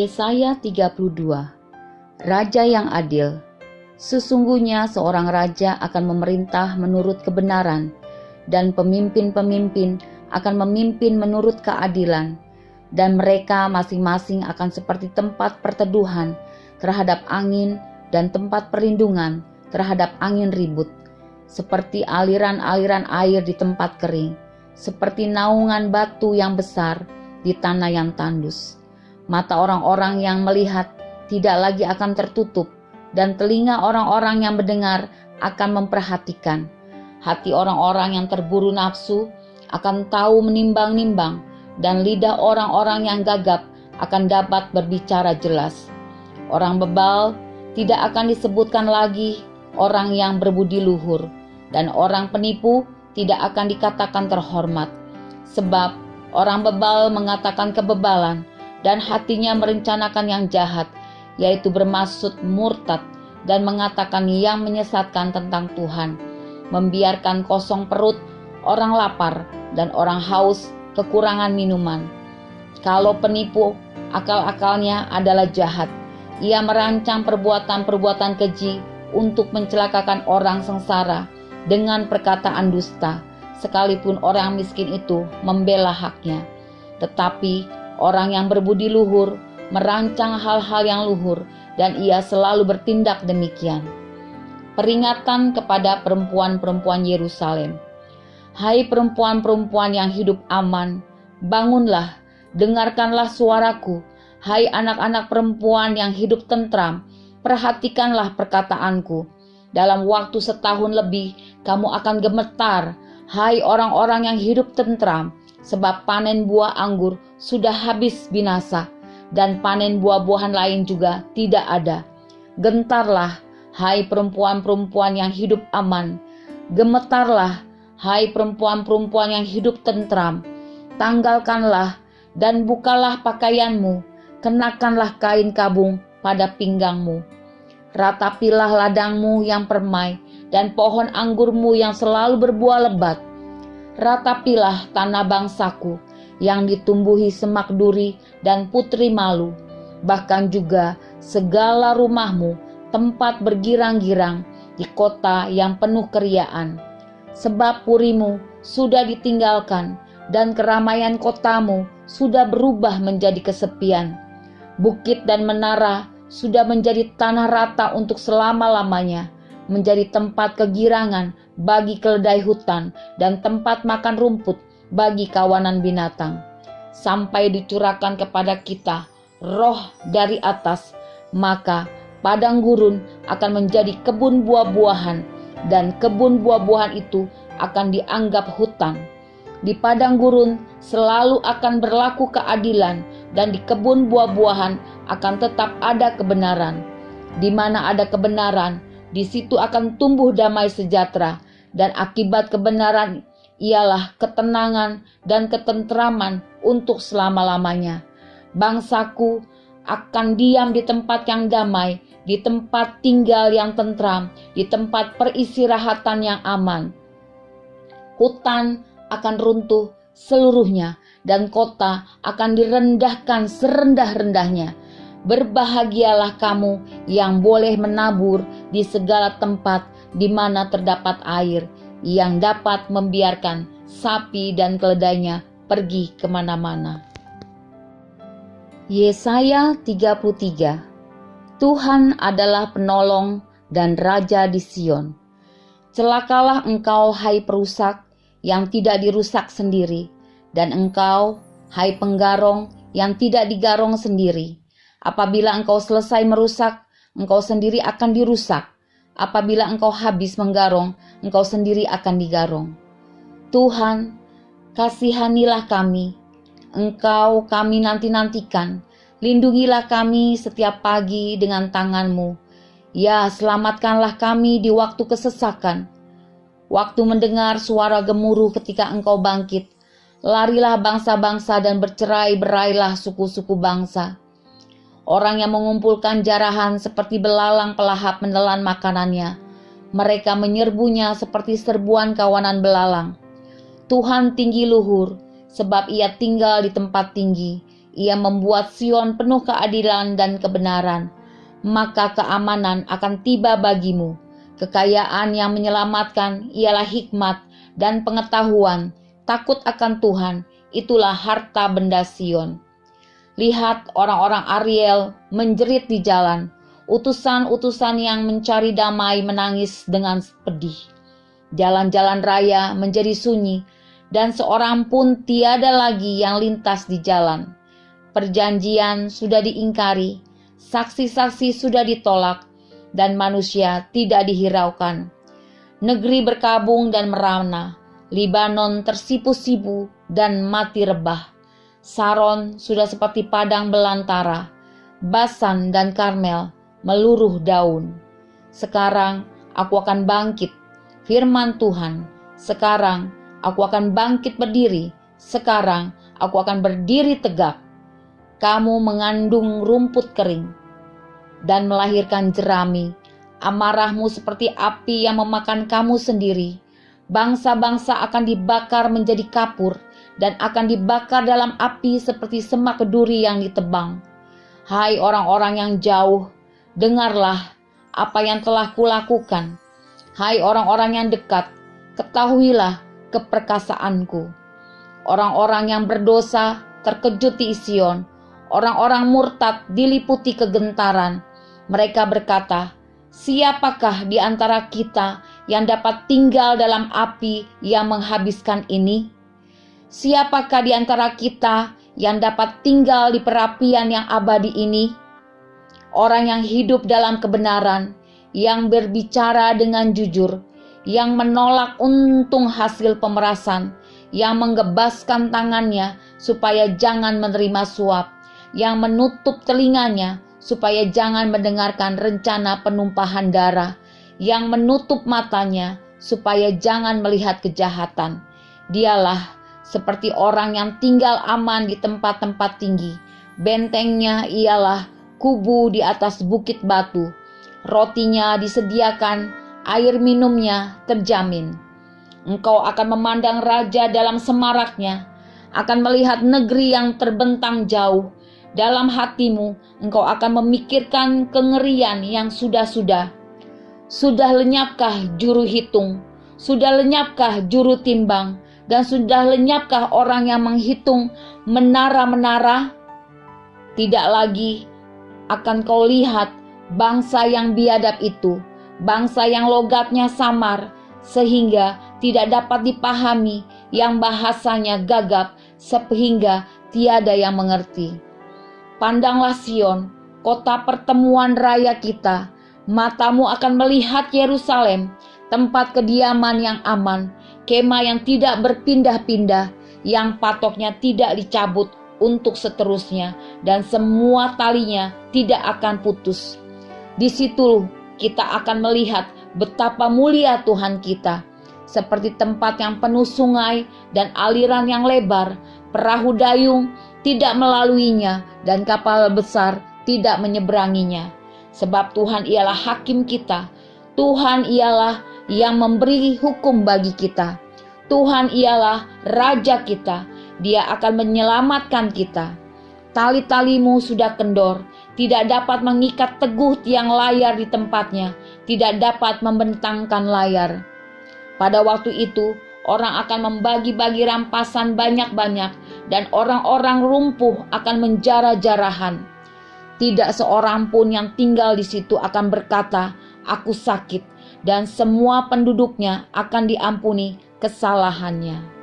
Yesaya 32. Raja yang adil. Sesungguhnya seorang raja akan memerintah menurut kebenaran, dan pemimpin-pemimpin akan memimpin menurut keadilan, dan mereka masing-masing akan seperti tempat perteduhan terhadap angin dan tempat perlindungan terhadap angin ribut, seperti aliran-aliran air di tempat kering, seperti naungan batu yang besar di tanah yang tandus. Mata orang-orang yang melihat tidak lagi akan tertutup, dan telinga orang-orang yang mendengar akan memperhatikan. Hati orang-orang yang terburu nafsu akan tahu menimbang-nimbang, dan lidah orang-orang yang gagap akan dapat berbicara jelas. Orang bebal tidak akan disebutkan lagi orang yang berbudi luhur, dan orang penipu tidak akan dikatakan terhormat. Sebab orang bebal mengatakan kebebalan, dan hatinya merencanakan yang jahat, yaitu bermaksud murtad, dan mengatakan yang menyesatkan tentang Tuhan, membiarkan kosong perut orang lapar, dan orang haus kekurangan minuman. Kalau penipu, akal-akalnya adalah jahat. Ia merancang perbuatan-perbuatan keji untuk mencelakakan orang sengsara dengan perkataan dusta, sekalipun orang miskin itu membela haknya. Tetapi orang yang berbudi luhur merancang hal-hal yang luhur, dan ia selalu bertindak demikian. Peringatan kepada perempuan-perempuan Yerusalem. Hai perempuan-perempuan yang hidup aman, bangunlah, dengarkanlah suaraku. Hai anak-anak perempuan yang hidup tentram, perhatikanlah perkataanku. Dalam waktu setahun lebih, kamu akan gemetar, hai orang-orang yang hidup tentram, sebab panen buah anggur sudah habis binasa, dan panen buah-buahan lain juga tidak ada. Gentarlah, hai perempuan-perempuan yang hidup aman. Gemetarlah, hai perempuan-perempuan yang hidup tentram. Tanggalkanlah dan bukalah pakaianmu, kenakanlah kain kabung pada pinggangmu. Ratapilah ladangmu yang permai, dan pohon anggurmu yang selalu berbuah lebat. Ratapilah tanah bangsaku yang ditumbuhi semak duri dan putri malu, bahkan juga segala rumahmu, tempat bergirang-girang di kota yang penuh keriaan. Sebab purimu sudah ditinggalkan, dan keramaian kotamu sudah berubah menjadi kesepian. Bukit dan menara sudah menjadi tanah rata untuk selama-lamanya, menjadi tempat kegirangan bagi keledai hutan dan tempat makan rumput bagi kawanan binatang. Sampai dicurahkan kepada kita roh dari atas, maka padang gurun akan menjadi kebun buah-buahan, dan kebun buah-buahan itu akan dianggap hutan. Di padang gurun selalu akan berlaku keadilan, dan di kebun buah-buahan akan tetap ada kebenaran. Di mana ada kebenaran, di situ akan tumbuh damai sejahtera, dan akibat kebenaran ialah ketenangan dan ketentraman untuk selama-lamanya. Bangsaku akan diam di tempat yang damai, di tempat tinggal yang tentram, di tempat peristirahatan yang aman. Hutan akan runtuh seluruhnya, dan kota akan direndahkan serendah-rendahnya. Berbahagialah kamu yang boleh menabur di segala tempat di mana terdapat air, yang dapat membiarkan sapi dan keledainya pergi kemana-mana. Yesaya 33. Tuhan adalah penolong dan raja di Sion. Celakalah engkau, hai perusak, yang tidak dirusak sendiri, dan engkau, hai penggarong, yang tidak digarong sendiri. Apabila engkau selesai merusak, engkau sendiri akan dirusak. Apabila engkau habis menggarong, engkau sendiri akan digarong. Tuhan, kasihanilah kami. Engkau kami nanti-nantikan. Lindungilah kami setiap pagi dengan tangan-Mu. Ya, selamatkanlah kami di waktu kesesakan. Waktu mendengar suara gemuruh ketika engkau bangkit, larilah bangsa-bangsa dan bercerai-berailah suku-suku bangsa. Orang yang mengumpulkan jarahan seperti belalang pelahap menelan makanannya. Mereka menyerbunya seperti serbuan kawanan belalang. Tuhan tinggi luhur, sebab ia tinggal di tempat tinggi. Ia membuat Sion penuh keadilan dan kebenaran. Maka keamanan akan tiba bagimu. Kekayaan yang menyelamatkan ialah hikmat dan pengetahuan. Takut akan Tuhan, itulah harta benda Sion. Lihat orang-orang Ariel menjerit di jalan. Utusan-utusan yang mencari damai menangis dengan pedih. Jalan-jalan raya menjadi sunyi, dan seorang pun tiada lagi yang lintas di jalan. Perjanjian sudah diingkari, saksi-saksi sudah ditolak, dan manusia tidak dihiraukan. Negeri berkabung dan merana, Libanon tersipu-sipu dan mati rebah. Saron sudah seperti padang belantara, Basan dan Karmel meluruh daun. Sekarang aku akan bangkit, firman Tuhan. Sekarang aku akan bangkit berdiri, sekarang aku akan berdiri tegak. Kamu mengandung rumput kering dan melahirkan jerami. Amarahmu seperti api yang memakan kamu sendiri. Bangsa-bangsa akan dibakar menjadi kapur dan akan dibakar dalam api seperti semak keduri yang ditebang. Hai orang-orang yang jauh, dengarlah apa yang telah kulakukan. Hai orang-orang yang dekat, ketahuilah keperkasaanku. Orang-orang yang berdosa terkejut di Sion. Orang-orang murtad diliputi kegentaran. Mereka berkata, siapakah di antara kita yang dapat tinggal dalam api yang menghabiskan ini? Siapakah di antara kita yang dapat tinggal di perapian yang abadi ini? Orang yang hidup dalam kebenaran, yang berbicara dengan jujur, yang menolak untung hasil pemerasan, yang menggebaskan tangannya supaya jangan menerima suap, yang menutup telinganya supaya jangan mendengarkan rencana penumpahan darah, yang menutup matanya supaya jangan melihat kejahatan. Dialah seperti orang yang tinggal aman di tempat-tempat tinggi. Bentengnya ialah kubu di atas bukit batu. Rotinya disediakan, air minumnya terjamin. Engkau akan memandang raja dalam semaraknya, akan melihat negeri yang terbentang jauh. Dalam hatimu, engkau akan memikirkan kengerian yang sudah-sudah. Sudah lenyapkah juru hitung? Sudah lenyapkah juru timbang? Dan sudah lenyapkah orang yang menghitung menara-menara? Tidak lagi akan kau lihat bangsa yang biadab itu, bangsa yang logatnya samar, sehingga tidak dapat dipahami, yang bahasanya gagap, sehingga tiada yang mengerti. Pandanglah Sion, kota pertemuan raya kita. Matamu akan melihat Yerusalem, tempat kediaman yang aman, kemah yang tidak berpindah-pindah, yang patoknya tidak dicabut untuk seterusnya, dan semua talinya tidak akan putus. Di situ kita akan melihat betapa mulia Tuhan kita, seperti tempat yang penuh sungai dan aliran yang lebar. Perahu dayung tidak melaluinya dan kapal besar tidak menyeberanginya. Sebab Tuhan ialah hakim kita. Tuhan ialah yang memberi hukum bagi kita. Tuhan ialah Raja kita. Dia akan menyelamatkan kita. Tali-talimu sudah kendor, tidak dapat mengikat teguh tiang layar di tempatnya, tidak dapat membentangkan layar. Pada waktu itu, orang akan membagi-bagi rampasan banyak-banyak, dan orang-orang lumpuh akan menjara-jarahan. Tidak seorang pun yang tinggal di situ akan berkata, "Aku sakit," dan semua penduduknya akan diampuni kesalahannya.